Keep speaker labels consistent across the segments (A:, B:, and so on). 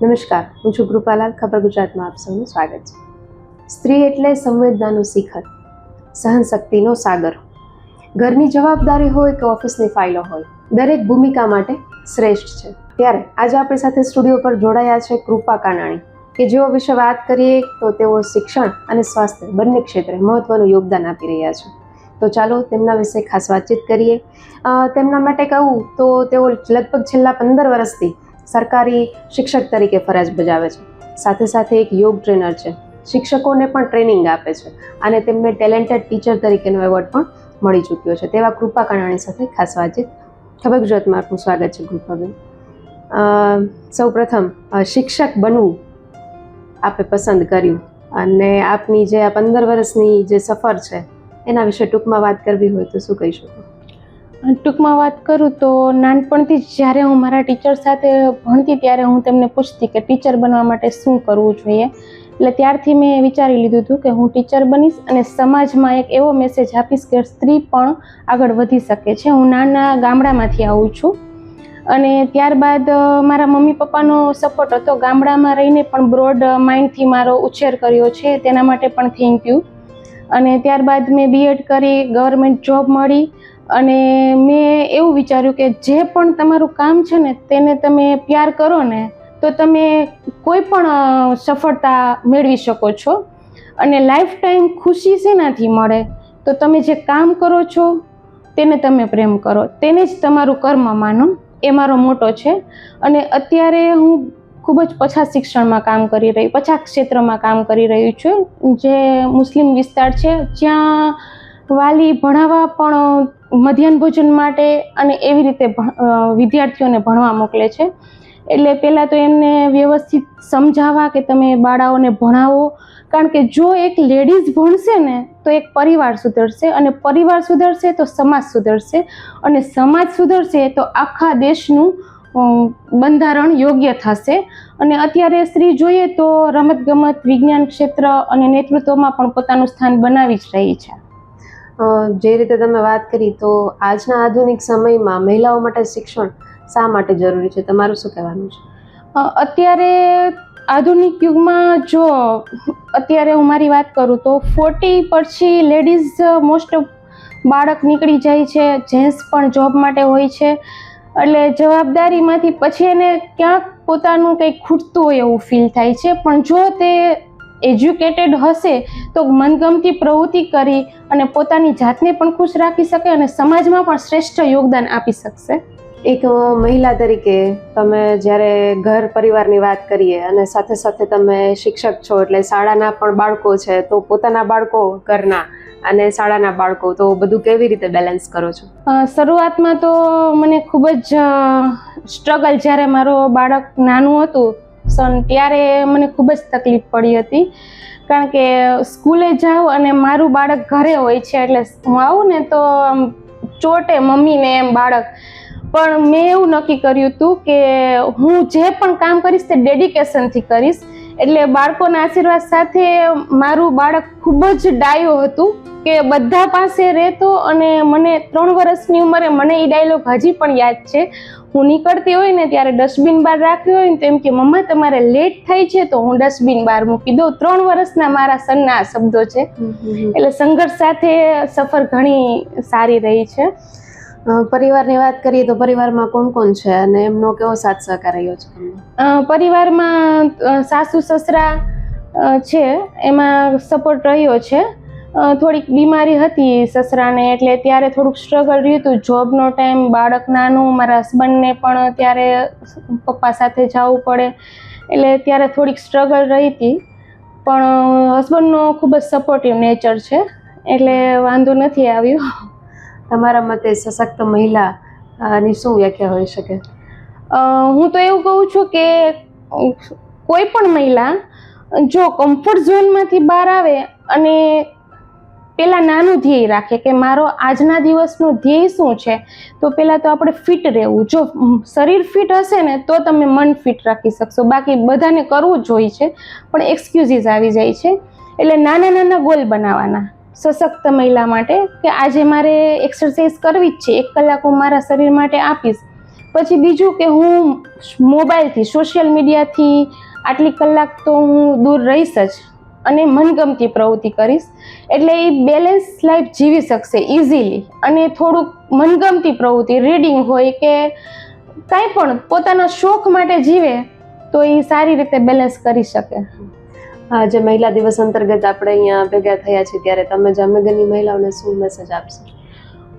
A: નમસ્કાર, હું છું કૃપાલાલ. ખબર ગુજરાતમાં આપ સૌનું સ્વાગત છે. સ્ત્રી એટલે સંવેદનાનું શિખર, સહનશક્તિનો સાગર. ઘરની જવાબદારી હોય કે ઓફિસની ફાઇલો હોય, દરેક ભૂમિકા માટે શ્રેષ્ઠ છે. ત્યારે આજે આપણી સાથે સ્ટુડિયો પર જોડાયા છે કૃપા કાનાણી, કે જેઓ વિશે વાત કરીએ તો તેઓ શિક્ષણ અને સ્વાસ્થ્ય બંને ક્ષેત્રે મહત્વનું યોગદાન આપી રહ્યા છે. તો ચાલો તેમના વિશે ખાસ વાતચીત કરીએ. તેમના માટે કહું તો તેઓ લગભગ છેલ્લા 15 વર્ષથી સરકારી શિક્ષક તરીકે ફરજ બજાવે છે. સાથે સાથે એક યોગ ટ્રેનર છે, શિક્ષકોને પણ ટ્રેનિંગ આપે છે અને તેમને ટેલેન્ટેડ ટીચર તરીકેનો એવોર્ડ પણ મળી ચૂક્યો છે. તેવા કૃપા કાનાણી સાથે ખાસ વાતચીત. ખબર ગુજરાતમાં આપનું સ્વાગત છે કૃપાબેન. સૌ પ્રથમ શિક્ષક બનવું આપે પસંદ કર્યું અને આપની જે આ 15 વર્ષની જે સફર છે એના વિશે ટૂંકમાં વાત કરવી હોય તો શું કહી શકો?
B: ટૂંકમાં વાત કરું તો નાનપણથી જ જ્યારે હું મારા ટીચર સાથે ભણતી ત્યારે હું તેમને પૂછતી કે ટીચર બનવા માટે શું કરવું જોઈએ. એટલે ત્યારથી મેં વિચારી લીધું હતું કે હું ટીચર બનીશ અને સમાજમાં એક એવો મેસેજ આપીશ કે સ્ત્રી પણ આગળ વધી શકે છે. હું નાના ગામડામાંથી આવું છું અને ત્યારબાદ મારા મમ્મી પપ્પાનો સપોર્ટ હતો. ગામડામાં રહીને પણ બ્રોડ માઇન્ડથી મારો ઉછેર કર્યો છે, તેના માટે પણ થેન્ક યુ. અને ત્યારબાદ મેં બીએડ કરી, ગવર્મેન્ટ જોબ મળી અને મેં એવું વિચાર્યું કે જે પણ તમારું કામ છે ને તેને તમે પ્યાર કરો ને તો તમે કોઈ પણ સફળતા મેળવી શકો છો. અને લાઈફ ટાઈમ ખુશી શેનાથી મળે તો તમે જે કામ કરો છો તેને તમે પ્રેમ કરો, તેને જ તમારું કર્મ માનો, એ મારો મોટો છે. અને અત્યારે હું ખૂબ જ પછાત શિક્ષણમાં કામ કરી રહી, પછાત ક્ષેત્રમાં કામ કરી રહ્યું છું, જે મુસ્લિમ વિસ્તાર છે જ્યાં વાલી ભણાવવા પણ મધ્યાહન ભોજન માટે અને એવી રીતે વિદ્યાર્થીઓને ભણવા મોકલે છે. એટલે પહેલાં તો એમને વ્યવસ્થિત સમજાવવા કે તમે બાળાઓને ભણાવો, કારણ કે જો એક લેડીઝ ભણશે ને તો એક પરિવાર સુધરશે અને પરિવાર સુધરશે તો સમાજ સુધરશે અને સમાજ સુધરશે તો આખા દેશનું બંધારણ યોગ્ય થશે. અને અત્યારે સ્ત્રી જોઈએ તો રમતગમત, વિજ્ઞાન ક્ષેત્ર અને નેતૃત્વમાં પણ પોતાનું સ્થાન બનાવી જ રહી છે.
A: જે રીતે તમે વાત કરી તો આજના આધુનિક સમયમાં મહિલાઓ માટે શિક્ષણ શા માટે જરૂરી છે, તમારું શું કહેવાનું છે?
B: અત્યારે આધુનિક યુગમાં જો અત્યારે હું મારી વાત કરું તો 40 પછી લેડીઝ મોસ્ટ ઓફ બાળક નીકળી જાય છે, જેન્ટ્સ પણ જોબ માટે હોય છે. એટલે જવાબદારીમાંથી પછી એને ક્યાંક પોતાનું કંઈક ખૂટતું હોય એવું ફીલ થાય છે. પણ જો તે એજ્યુકેટેડ હશે તો મનગમતી પ્રવૃત્તિ કરી અને પોતાની જાતને પણ ખુશ રાખી શકે અને સમાજમાં પણ શ્રેષ્ઠ યોગદાન આપી શકશે.
A: એક મહિલા તરીકે તમે જ્યારે ઘર પરિવારની વાત કરીએ અને સાથે સાથે તમે શિક્ષક છો એટલે શાળાના પણ બાળકો છે, તો પોતાના બાળકો ઘરના અને શાળાના બાળકો, તો બધું કેવી રીતે બેલેન્સ કરો છો?
B: શરૂઆતમાં તો મને ખૂબ જ સ્ટ્રગલ, જ્યારે મારો બાળક નાનું હતું ત્યારે મને ખૂબ જ તકલીફ પડી હતી, કારણ કે સ્કૂલે જાઉં અને મારું બાળક ઘરે હોય છે એટલે હું આવું ને તો ચોટે મમ્મીને એમ બાળક. પણ મેં એવું નક્કી કર્યું હતું કે હું જે પણ કામ કરીશ તે ડેડિકેશનથી કરીશ. એટલે બાળકોના આશીર્વાદ સાથે મારું બાળક ખૂબ જ ડાયો હતું કે બધા પાસે રહેતો. અને મને 3 વર્ષની ઉંમરે મને એ ડાયલોગ હજી પણ યાદ છે. હું નીકળતી હોય ને ત્યારે ડસ્ટબિન બહાર રાખ્યું હોય ને તો એમ કે મમ્મા તમારે લેટ થાય છે તો હું ડસ્ટબિન બહાર મૂકી દઉં. 3 વર્ષના મારા સનના આ શબ્દો છે. એટલે સંઘર્ષ સાથે સફર ઘણી સારી રહી છે.
A: પરિવારની વાત કરીએ તો પરિવારમાં કોણ કોણ છે અને એમનો કેવો સાથ સહકાર રહ્યો છે?
B: પરિવારમાં સાસુ સસરા છે, એમાં સપોર્ટ રહ્યો છે. થોડીક બીમારી હતી સસરાને એટલે ત્યારે થોડુંક સ્ટ્રગલ રહ્યું હતું. જોબનો ટાઈમ, બાળક નાનું, મારા હસબન્ડને પણ ત્યારે પપ્પા સાથે જવું પડે એટલે ત્યારે થોડીક સ્ટ્રગલ રહી હતી. પણ હસબન્ડનો ખૂબ જ સપોર્ટિવ નેચર છે એટલે વાંધો નથી આવ્યો.
A: તમારા મતે સશક્ત મહિલાની શું વ્યાખ્યા હોઈ શકે?
B: હું તો એવું કહું છું કે કોઈ પણ મહિલા જો કમ્ફર્ટ ઝોનમાંથી બહાર આવે અને પહેલાં નાનું ધ્યેય રાખે કે મારો આજના દિવસનો ધ્યેય શું છે, તો પહેલાં તો આપણે ફિટ રહેવું. જો શરીર ફિટ હશે ને તો તમે મન ફિટ રાખી શકશો. બાકી બધાને કરવું જ હોય છે પણ એક્સક્યુઝીસ આવી જાય છે. એટલે નાના નાના ગોલ બનાવવાના સશક્ત મહિલા માટે કે આજે મારે એક્સરસાઇઝ કરવી જ છે, 1 કલાક હું મારા શરીર માટે આપીશ. પછી બીજું કે હું મોબાઈલથી સોશિયલ મીડિયાથી આટલી કલાક તો હું દૂર રહીશ જ અને મનગમતી પ્રવૃત્તિ કરીશ, એટલે એ બેલેન્સ લાઈફ જીવી શકશે ઇઝીલી. અને થોડુંક મનગમતી પ્રવૃત્તિ રીડિંગ હોય કે કાંઈ પણ પોતાના શોખ માટે જીવે તો એ સારી રીતે બેલેન્સ કરી શકે.
A: આજે મહિલા દિવસ અંતર્ગત આપણે અહીંયા ભેગા થયા છીએ ત્યારે તમે જામનગરની મહિલાઓને શું મેસેજ આપશો?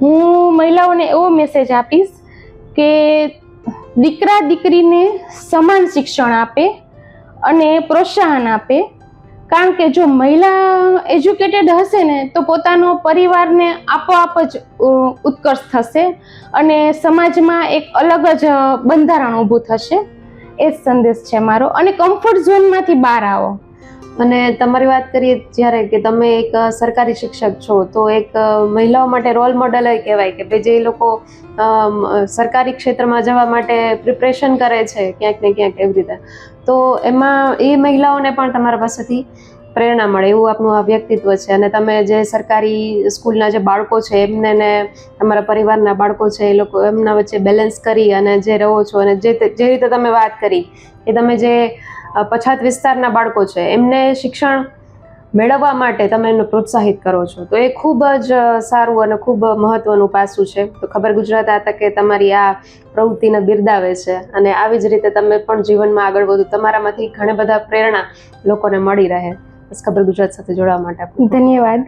B: હું મહિલાઓને એવો મેસેજ આપીશ કે દીકરા દીકરીને સમાન શિક્ષણ આપે અને પ્રોત્સાહન આપે, કારણ કે જો મહિલા એજ્યુકેટેડ હશે ને તો પોતાનો પરિવારને આપોઆપ જ ઉત્કર્ષ થશે અને સમાજમાં એક અલગ જ બંધારણ ઊભું થશે. એ જ સંદેશ છે મારો. અને કમ્ફર્ટ ઝોનમાંથી બહાર આવો.
A: અને તમારી વાત કરીએ જ્યારે કે તમે એક સરકારી શિક્ષક છો તો એક મહિલાઓ માટે રોલ મોડલ કહેવાય કે ભાઈ જે લોકો સરકારી ક્ષેત્રમાં જવા માટે પ્રિપરેશન કરે છે ક્યાંક ને ક્યાંક એવી રીતે, તો એમાં એ મહિલાઓને પણ તમારા પાસેથી પ્રેરણા મળે એવું આપનું આ વ્યક્તિત્વ છે. અને તમે જે સરકારી સ્કૂલના જે બાળકો છે એમને ને તમારા પરિવારના બાળકો છે એ લોકો એમના વચ્ચે બેલેન્સ કરી અને જે રહો છો અને જે રીતે તમે વાત કરી કે તમે જે પછાત વિસ્તારના બાળકો છે એમને શિક્ષણ મેળવવા માટે તમે એમને પ્રોત્સાહિત કરો છો, તો એ ખૂબ જ સારું અને ખૂબ મહત્વનું પાસું છે. તો ખબર ગુજરાત આ તકે તમારી આ પ્રવૃત્તિને બિરદાવે છે અને આવી જ રીતે તમે પણ જીવનમાં આગળ વધો, તમારામાંથી ઘણા બધા પ્રેરણા લોકોને મળી રહે. બસ ખબર ગુજરાત સાથે જોડાવા માટે
B: ધન્યવાદ.